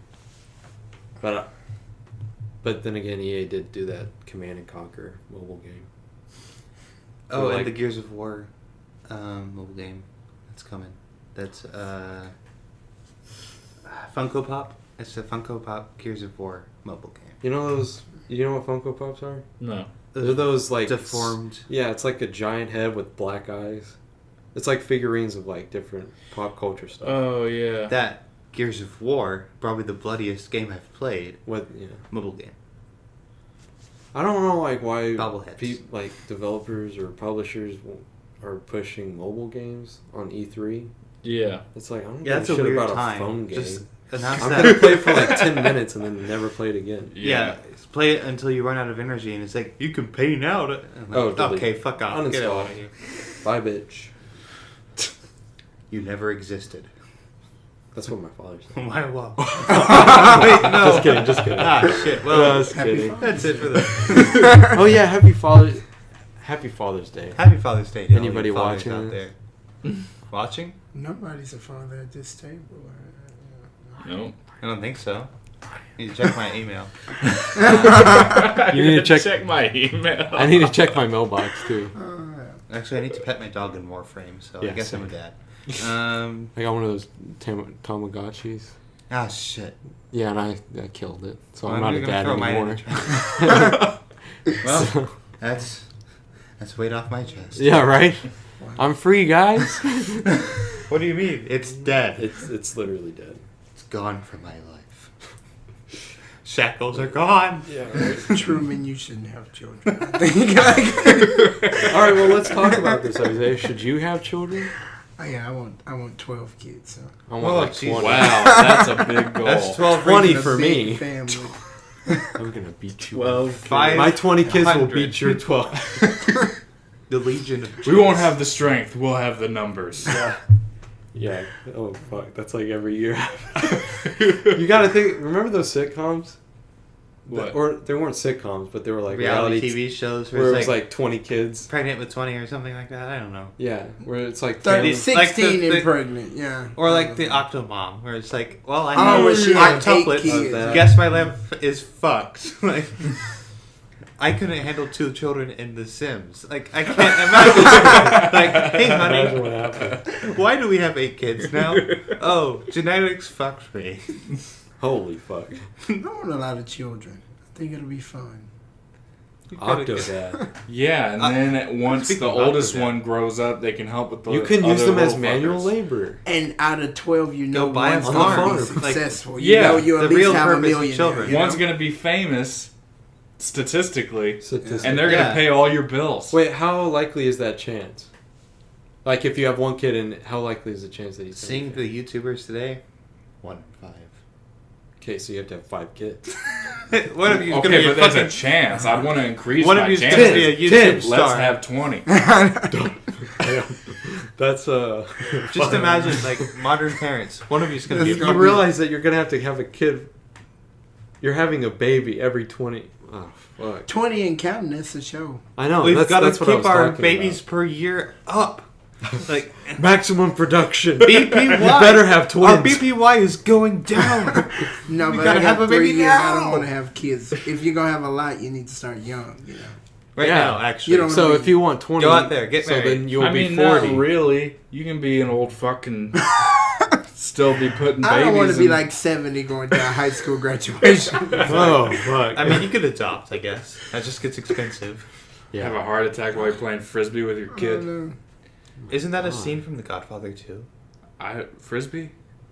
But then again, EA did do that Command and Conquer mobile game. Oh, Like- and the Gears of War mobile game that's coming. That's Funko Pop. It's a Funko Pop Gears of War mobile game. You know those? You know what Funko Pops are? No. They're those like deformed. Yeah, it's like a giant head with black eyes. It's like figurines of like different pop culture stuff. Oh, yeah. That Gears of War, probably the bloodiest game I've played. Mobile game. I don't know like why Bobbleheads. like developers or publishers are pushing mobile games on E3. Yeah. It's like I don't Yeah, give that's a a shit weird about time. a phone game. Just announce I'm that. gonna play it for like 10 minutes and then never play it again. Yeah, play it until you run out of energy, and it's like you can pay now. I'm like, Oh, delete. okay, fuck off. Get Uninstall. out of here. Bye, bitch. You never existed. That's what my father said. Why? Well, wait, no. Just kidding. Ah, shit. Well, Just kidding. that's it for the. Oh yeah, happy Father's Day. Happy Father's Day. To all Anybody you fathers watching out this? there? Watching? Nobody's a father at this table. No. I don't think so. Need to check my email. You need to check my email. I need to check my mailbox too. Actually, I need to pet my dog in Warframe, so I Yeah, guess I'm a same. dad. I got one of those Tamagotchis. Ah, shit. Yeah, and I killed it, so Well, I'm not you're a gonna dad throw mine in anymore. the trash. Well, So- that's weight off my chest. yeah, right. I'm free, guys. What do you mean? It's dead. It's literally dead. It's gone from my life. Shackles are gone. Yeah. Truman, you shouldn't have children. I think like, All right, well, let's talk about this, Isaiah. Should you have children? oh, yeah, I want 12 kids. So. I want Oh, like geez. 20. Wow, that's a big goal. That's 12 20 reasons. for Big me. Family. I'm gonna beat you. 12. Five. My 20 kids will 500. beat your 12. The Legion of We won't have the strength. We'll have the numbers. Yeah. Oh fuck. That's like every year. You gotta think. Remember those sitcoms? What? Or they weren't sitcoms, but they were like reality TV shows where it was like like 20 kids. pregnant with 20 or something like that. I don't know. Yeah, where it's like 30, family- 16 the- and pregnant, yeah. Or like the Octomom, where it's like, well, I Oh, know where she had 8 octuplets. kids. that. Guess my lamp is fucked. Like, I couldn't handle 2 children in The Sims. Like, I can't imagine. Like, hey, Imagine what honey, happened. why do we have 8 kids now? Oh, genetics fucked me. Holy fuck. I want a lot of children. I think it'll be fun. Octodad. Yeah, and then once speaking the of oldest Octodad. one grows up, they can help with the You can use other them as little manual fuckers. labor. And out of 12, you know Go buy a one's farm. going to be On the farm. successful. Yeah, You know you the at least real have a purpose of million. children. You know? One's gonna be famous, statistically, Statistic. and they're gonna Yeah. pay all your bills. Wait, how likely is that chance? Like, if you have one kid, and how likely is the chance that he's gonna Seeing be the YouTubers today, 1 in 5. Okay, so you have to have 5 kids. One of you's Okay, gonna be but a there's fucking. a chance. I'd want to increase One my of you's chances. gonna be a YouTube Let's star. Let's have 20. That's Just imagine, like, modern parents. One of you's gonna be. You realize that you're gonna have to have a kid. You're having a baby every 20. Oh fuck! 20 and counting, that's a show. I know. We've got to that's what I was keep our talking babies about. per year up. Like, Maximum production. BPY. You better have twins. Our BPY is going down. No, We but gotta I have got a 3 baby years. I now. don't want to have kids. If you're going to have a lot, you need to start young, you know. Right Yeah. now, actually. You don't- So if you want 20, Go out there, get so married. then you'll I be mean, 40. not really. You can be an old fucking. Still be putting babies. I don't want to be in- like 70 going to a high school graduation. Oh fuck! I mean, you could adopt, I guess. That just gets expensive. yeah. have a heart attack while you're playing frisbee with your I kid. don't know. Isn't that a Oh. scene from The Godfather 2? Frisbee?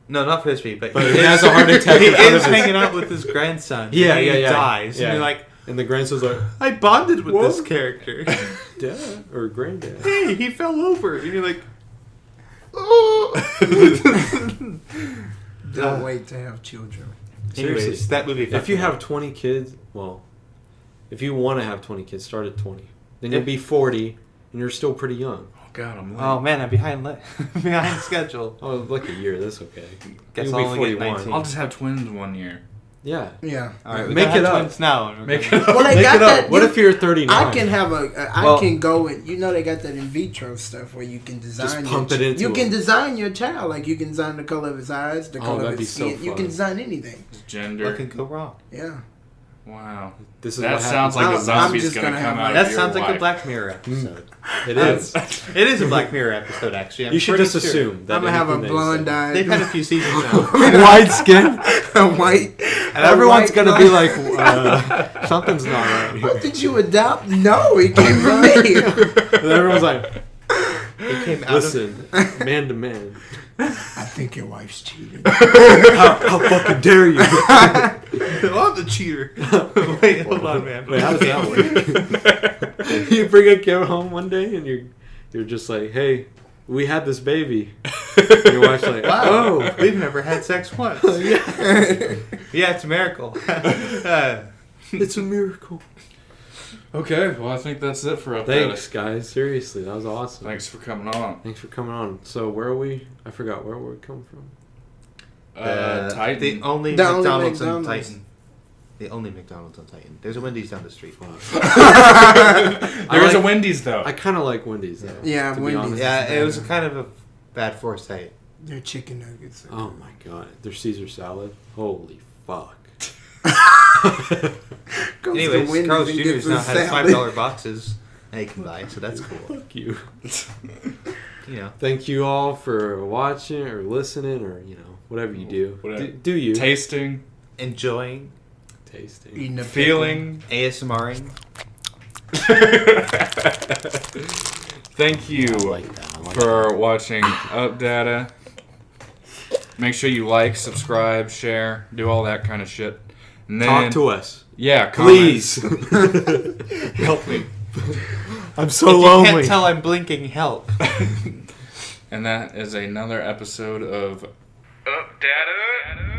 No, not Frisbee, but But he has a heart attack He in front is of his- hanging out with his grandson. Yeah, and yeah, he yeah. dies. Yeah. And you're like, And the grandson's like, I bonded with What? this character. Dad or Granddad. Hey, he fell over. And you're like, Don't wait to have children. Anyways, Seriously. that movie. If you have 20 kids, well, if you want to have 20 kids, start at 20. Then you'll If- be 40, and you're still pretty young. Oh God, I'm late. Oh man, I'm behind behind schedule. Oh, like a year. That's okay. Guess You'll I'll be only get 41. 19. I'll just have twins 1 year. Yeah. Yeah. All right, we Make gotta it have up. twins now. Make it up. Well, they Make got it up. that. What you- if you're 39? I can have I Well- can go and you know they got that in vitro stuff where you can design. pump your, it into You can him. design your child like you can design the color of his eyes, the Oh, color of that'd be his so skin. You fun. can design anything. Gender. What can go wrong? Yeah. Wow. This is That what sounds like happens. a I'm zombie's just gonna gonna come have out. my- of That your sounds like a wife. Black Mirror episode. It is. It is a Black Mirror episode, actually. I'm You should pretty just sure. assume that I'm gonna have a anything they blonde say- eye. They've had a few seasons now. white skin, a white. and everyone's gonna be like, something's not right. What did you adopt? No, it came from me. And everyone's like, It came out listen, man to man, I think your wife's cheating. how fucking dare you? I'm the cheater. Wait, hold on, man. Wait, how does that work? You bring a kid home one day and you're just like, hey, we had this baby. And your wife's like, Wow. oh, We've never had sex once. yeah, Yeah, it's a miracle. it's a miracle. Okay, well I think that's it for Updata. Thanks, guys. Seriously, that was awesome. Thanks for coming on. Thanks for coming on. So where are we? I forgot where we come from. Titan. The only The only McDonald's on McDonald's. Titan. The only McDonald's on Titan. There's a Wendy's down the street. There is a like- Wendy's though. I kind of like Wendy's though. Yeah, to be Wendy's. honest. Yeah, it was kind of a bad foresight. They're chicken nuggets. Oh my god, their Caesar salad. Holy fuck. Goes to Anyways, Wendy's Carl's and Jr.'s gets now a has salad. $5 boxes that you can buy, so that's cool. Fuck you. You know, Thank you all for watching or listening or whatever you do. Whatever. Do you Tasting, enjoying tasting? Eating a pickle. feeling. ASMRing. Thank you for watching Updata. Make sure you like, subscribe, share, do all that kind of shit. And then, Talk to us, yeah, comment. please. Help me. I'm so If you lonely. can't tell I'm blinking, help. And that is another episode of Updata.